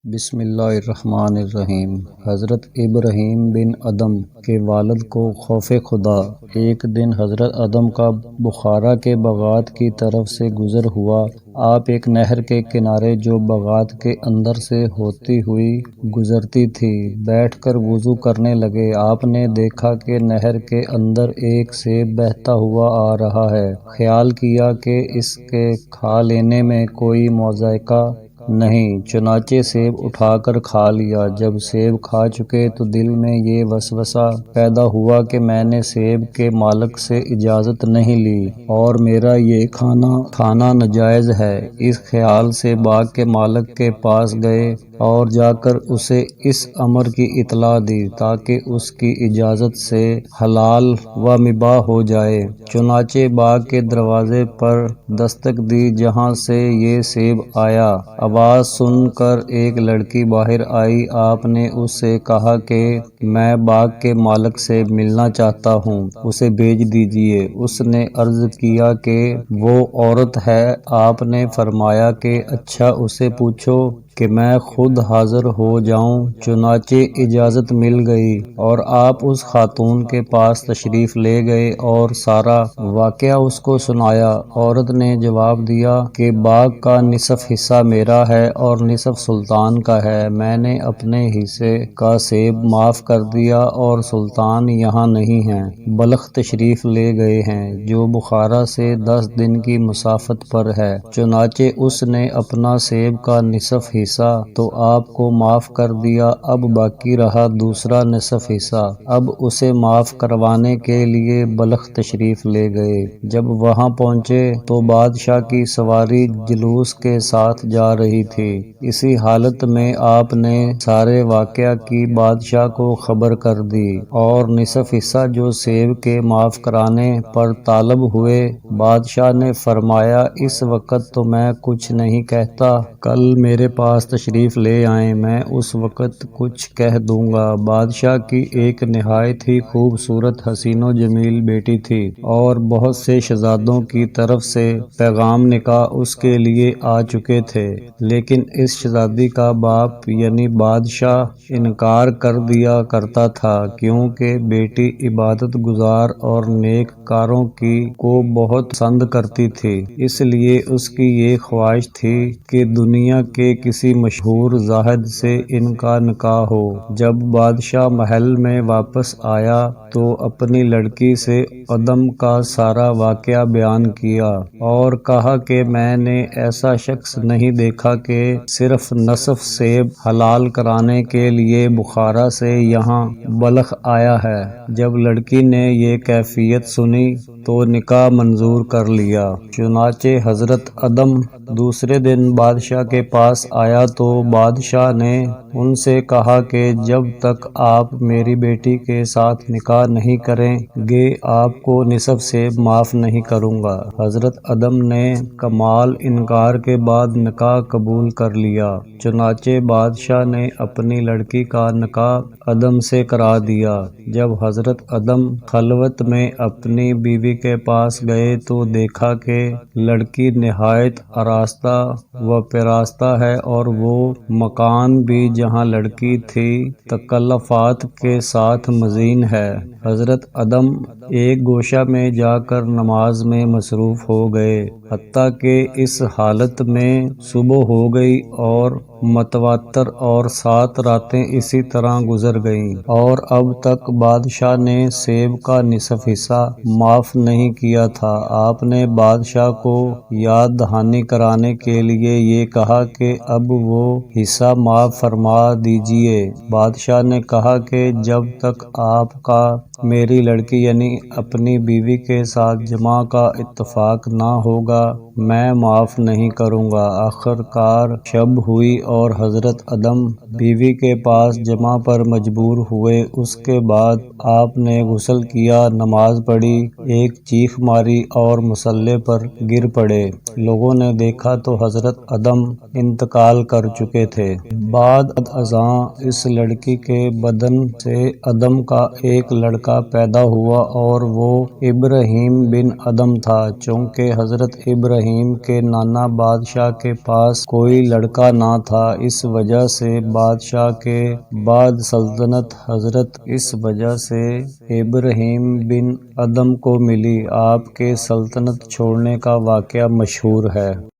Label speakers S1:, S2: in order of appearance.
S1: بسم اللہ الرحمن الرحیم۔ حضرت ابراہیم بن ادم کے والد کو خوف خدا۔ ایک دن حضرت ادم کا بخارا کے باغات کی طرف سے گزر ہوا۔ آپ ایک نہر کے کنارے جو باغات کے اندر سے ہوتی ہوئی گزرتی تھی بیٹھ کر وضو کرنے لگے۔ آپ نے دیکھا کہ نہر کے اندر ایک سیب بہتا ہوا آ رہا ہے۔ خیال کیا کہ اس کے کھا لینے میں کوئی مضائقہ نہیں، چنانچہ سیب اٹھا کر کھا لیا۔ جب سیب کھا چکے تو دل میں یہ وسوسہ پیدا ہوا کہ میں نے سیب کے مالک سے اجازت نہیں لی اور میرا یہ کھانا ناجائز ہے۔ اس خیال سے باغ کے مالک کے پاس گئے اور جا کر اسے اس امر کی اطلاع دی تاکہ اس کی اجازت سے حلال و مباح ہو جائے۔ چنانچہ باغ کے دروازے پر دستک دی جہاں سے یہ سیب آیا۔ آواز سن کر ایک لڑکی باہر آئی۔ آپ نے اس سے کہا کہ میں باغ کے مالک سے ملنا چاہتا ہوں، اسے بھیج دیجیے۔ اس نے عرض کیا کہ وہ عورت ہے۔ آپ نے فرمایا کہ اچھا اسے پوچھو کہ میں خود حاضر ہو جاؤں۔ چنانچہ اجازت مل گئی اور آپ اس خاتون کے پاس تشریف لے گئے اور سارا واقعہ اس کو سنایا۔ عورت نے جواب دیا کہ باغ کا نصف حصہ میرا ہے اور نصف سلطان کا ہے۔ میں نے اپنے حصے کا سیب معاف کر دیا اور سلطان یہاں نہیں ہیں، بلخ تشریف لے گئے ہیں جو بخارا سے 10 دن کی مسافت پر ہے۔ چنانچہ اس نے اپنا سیب کا نصف حصہ تو آپ کو معاف کر دیا، اب باقی رہا دوسرا نصف حصہ۔ اب اسے معاف کروانے کے لیے بلخ تشریف لے گئے۔ جب وہاں پہنچے تو بادشاہ کی سواری جلوس کے ساتھ جا رہی تھی۔ اسی حالت میں آپ نے سارے واقعہ کی بادشاہ کو خبر کر دی اور نصف حصہ جو سیب کے معاف کرانے پر طالب ہوئے۔ بادشاہ نے فرمایا اس وقت تو میں کچھ نہیں کہتا، کل میرے پاس تشریف لے آئیں، میں اس وقت کچھ کہہ دوں گا۔ بادشاہ کی ایک نہایت ہی خوبصورت حسین و جمیل بیٹی تھی اور بہت سے شہزادوں کی طرف سے پیغام نکاح اس کے لیے آ چکے تھے، لیکن اس شہزادی کا باپ یعنی بادشاہ انکار کر دیا کرتا تھا کیونکہ بیٹی عبادت گزار اور نیک کاروں کو بہت پسند کرتی تھی۔ اس لیے اس کی یہ خواہش تھی کہ دنیا کے کسی مشہور زاہد سے ان کا نکاح ہو۔ جب بادشاہ محل میں واپس آیا تو اپنی لڑکی سے ادم کا سارا واقعہ بیان کیا اور کہا کہ میں نے ایسا شخص نہیں دیکھا کہ صرف نصف سیب حلال کرانے کے لیے بخارا سے یہاں بلخ آیا ہے۔ جب لڑکی نے یہ کیفیت سنی تو نکاح منظور کر لیا۔ چنانچہ حضرت ادم دوسرے دن بادشاہ کے پاس آیا تو بادشاہ نے ان سے کہا کہ جب تک آپ میری بیٹی کے ساتھ نکاح نہیں کریں گے آپ کو نصف سیب معاف نہیں کروں گا۔ حضرت ادم نے کمال انکار کے بعد نکاح قبول کر لیا۔ چنانچہ بادشاہ نے اپنی لڑکی کا نکاح ادم سے کرا دیا۔ جب حضرت ادم خلوت میں اپنی بیوی کے پاس گئے تو دیکھا کہ لڑکی نہایت آراستہ و پیراستہ ہے اور وہ مکان بھی جہاں لڑکی تھی تکلفات کے ساتھ مزین ہے۔ حضرت ادم ایک گوشہ میں جا کر نماز میں مصروف ہو گئے حتیٰ کہ اس حالت میں صبح ہو گئی اور متواتر اور 7 راتیں اسی طرح گزر گئیں اور اب تک بادشاہ نے سیب کا نصف حصہ معاف نہیں کیا تھا۔ آپ نے بادشاہ کو یاد دہانی کرانے کے لیے یہ کہا کہ اب وہ حصہ معاف فرما دیجیے۔ بادشاہ نے کہا کہ جب تک آپ کا میری لڑکی یعنی اپنی بیوی کے ساتھ جماع کا اتفاق نہ ہوگا میں معاف نہیں کروں گا۔ آخر کار شب ہوئی اور حضرت ادم بیوی کے پاس جماع پر مجبور ہوئے۔ اس کے بعد آپ نے غسل کیا، نماز پڑھی، ایک چیخ ماری اور مصلی پر گر پڑے۔ لوگوں نے دیکھا تو حضرت ادم انتقال کر چکے تھے۔ بعد ازاں اس لڑکی کے بدن سے ادم کا ایک لڑکا پیدا ہوا اور وہ ابراہیم بن ادم تھا۔ چونکہ حضرت ابراہیم ابراہیم کے نانا بادشاہ کے پاس کوئی لڑکا نہ تھا، اس وجہ سے بادشاہ کے بعد سلطنت حضرت اس وجہ سے ابراہیم بن ادم کو ملی۔ آپ کے سلطنت چھوڑنے کا واقعہ مشہور ہے۔